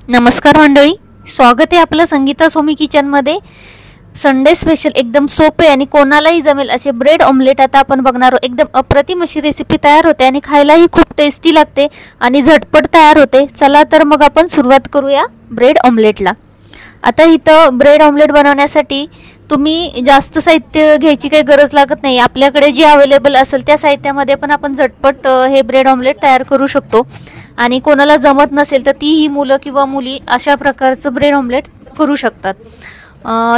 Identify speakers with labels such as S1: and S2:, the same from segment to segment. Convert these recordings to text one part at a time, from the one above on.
S1: नमस्कार मंडळी, स्वागत आहे आपलं संगीता सोमी किचनमध्ये। संडे स्पेशल एकदम सोपे आणि कोणालाही जमेल असे ब्रेड ऑमलेट आता आपण बघणार आहोत। एकदम अप्रतिम अशी रेसिपी तयार होते आणि खायलाही खूप टेस्टी लागते आणि झटपट तयार होते। चला तर मग आपण सुरुवात करूया ब्रेड ऑमलेटला। आता इथं ब्रेड ऑमलेट बनवण्यासाठी तुम्ही जास्त साहित्य घ्यायची काही गरज लागत नाही। आपल्याकडे जे अवेलेबल असेल त्या साहित्यामध्ये पण आपण झटपट हे ब्रेड ऑमलेट तयार करू शकतो। आणि कोणाला जमत नसेल तर तीही मुलं किंवा मुली अशा प्रकारचं ब्रेड ऑमलेट करू शकतात।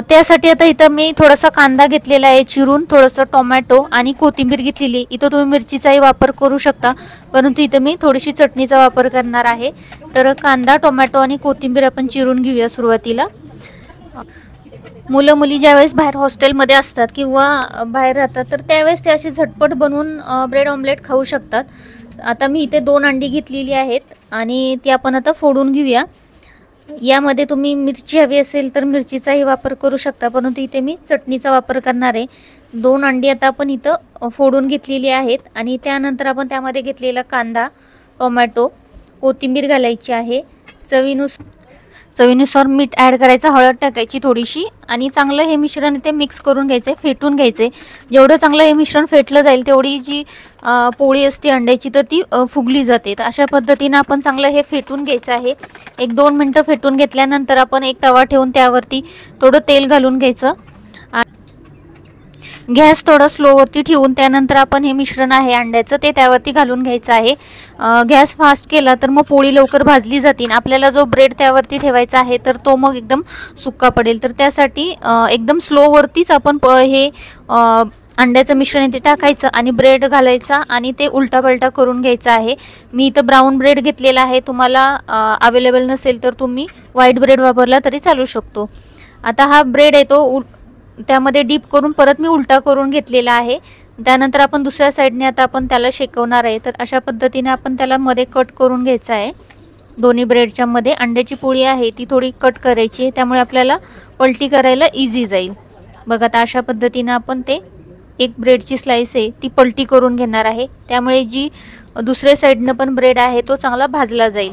S1: त्यासाठी आता इथं मी थोडासा कांदा घेतलेला आहे चिरून, थोडंसं टोमॅटो आणि कोथिंबीर घेतलेली। इथं तुम्ही मिरचीचाही वापर करू शकता, परंतु इथं मी थोडीशी चटणीचा वापर करणार आहे। तर कांदा, टोमॅटो आणि कोथिंबीर आपण चिरून घेऊया सुरुवातीला। मुलं मुली ज्यावेळेस बाहेर हॉस्टेलमध्ये असतात किंवा बाहेर राहतात तर त्यावेळेस ते असे झटपट बनवून ब्रेड ऑमलेट खाऊ शकतात। आता मी इथे 2 अंडी घेतलेली आहेत आणि ती आपण आता फोडून घेऊया। यामध्ये तुम्ही मिरची हवी असेल तर मिरचीचाही वापर करू शकता, परंतु इथे मी चटणीचा वापर करणार आहे। 2 अंडी आता आपण इथं फोडून घेतलेली आहेत आणि त्यानंतर आपण त्यामध्ये घेतलेला कांदा, टोमॅटो, कोथिंबीर घालायची आहे। चवीनुसार मीठ ॲड करायचं, हळद टाकायची थोडीशी आणि चांगलं हे मिश्रण इथे मिक्स करून घ्यायचं, फेटून घ्यायचं। जेवढं चांगलं हे मिश्रण फेटलं जाईल तेवढी जी पोळी असते अंड्याची तर ती फुगली जाते। तर अशा पद्धतीने आपण चांगलं हे फेटून घ्यायचं आहे। 1-2 मिनिटं फेटून घेतल्यानंतर आपण एक तवा ठेवून त्यावरती थोडं तेल घालून घ्यायचं। गॅस थोडा स्लोवरती ठेवून त्यानंतर आपण हे मिश्रण आहे अंड्याचं ते त्यावरती घालून घ्यायचं आहे। गॅस फास्ट केला तर मग पोळी लवकर भाजली जातील। आपल्याला जो ब्रेड त्यावरती ठेवायचा आहे तर तो मग एकदम सुक्का पडेल, तर त्यासाठी एकदम स्लोवरतीच आपण हे अंड्याचं मिश्रण इथे टाकायचं आणि ब्रेड घालायचा आणि ते उलटा पलटा करून घ्यायचं आहे। मी इथं ब्राऊन ब्रेड घेतलेला आहे, तुम्हाला अवेलेबल नसेल तर तुम्ही व्हाईट ब्रेड वापरला तरी चालू शकतो। आता हा ब्रेड आहे तो त्यामध्ये डीप करून परत मी उलटा करून घेतलेला आहे। त्यानंतर आपण दुसऱ्या साईडने आता आपण त्याला शेकवणार आहे। तर अशा पद्धतीने आपण त्याला मध्ये कट करून घ्यायचं आहे। दोन्ही ब्रेडच्या मध्ये अंड्याची पोळी आहे ती थोडी कट करायची आहे, त्यामुळे आपल्याला पलटी करायला इझी जाईल। बघा आता अशा पद्धतीने आपण ते एक ब्रेडची स्लाइस आहे ती पलटी करून घेणार आहे, त्यामुळे जी दुसऱ्या साईडनं पण ब्रेड आहे तो चांगला भाजला जाईल।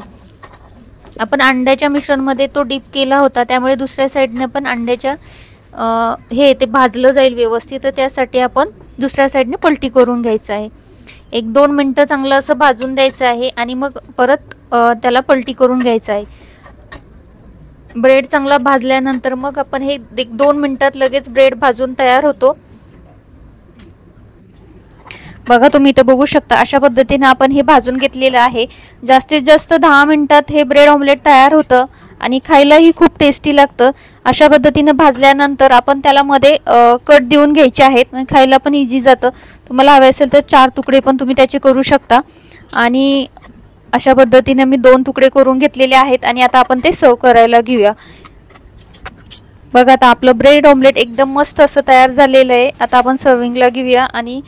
S1: आपण अंड्याच्या मिश्रणमध्ये तो डीप केला होता, त्यामुळे दुसऱ्या साईडनं पण अंड्याच्या हे ते भाजलं जाईल व्यवस्थित, तर त्यासाठी आपण दुसऱ्या साईडने पलटी करून घ्यायचं आहे। 1-2 मिनिटं चांगलं असं भाजून द्यायचं आहे आणि मग परत त्याला पलटी करून घ्यायचं आहे। ब्रेड चांगला भाजल्यानंतर मग आपण हे 1-2 मिनिटात लगेच ब्रेड भाजून तयार होतो। बघा तुम्ही इथं बघू शकता अशा पद्धतीने आपण हे भाजून घेतलेलं आहे। जास्तीत जास्त 10 मिनिटात हे ब्रेड ऑमलेट तयार होतं आणि खायलाही खूप टेस्टी लागतं। अशा पद्धतीने भाजल्यानंतर आपण त्याला मध्ये कट देऊन घ्यायचे आहेत, खायला पण इझी जातं। तुम्हाला हवे असेल तर 4 तुकडे पण तुम्ही त्याचे करू शकता आणि अशा पद्धतीने मी 2 तुकडे करून घेतलेले आहेत आणि आता आपण ते सर्व करायला घेऊया। बघा आता आपलं ब्रेड ऑमलेट एकदम मस्त असं तयार झालेलं आहे। आता आपण सर्विंगला घेऊया आणि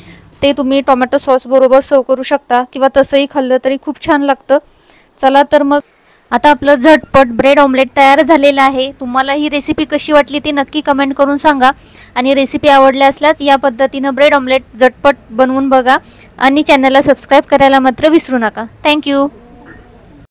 S1: ते तुम्ही टोमॅटो सॉस बरोबर सर्व करू शकता किंवा तसंही खाल्लं तरी खूप छान लागतं। चला तर मग आता आपलं झटपट ब्रेड ऑमलेट तयार झालेलं आहे। तुम्हाला ही रेसिपी कशी वाटली ती नक्की कमेंट करून सांगा आणि रेसिपी आवडली असल्यास या पद्धतीने ब्रेड ऑमलेट झटपट बनवून बघा आणि चॅनलला सबस्क्राइब करायला मात्र विसरू नका। थँक्यू।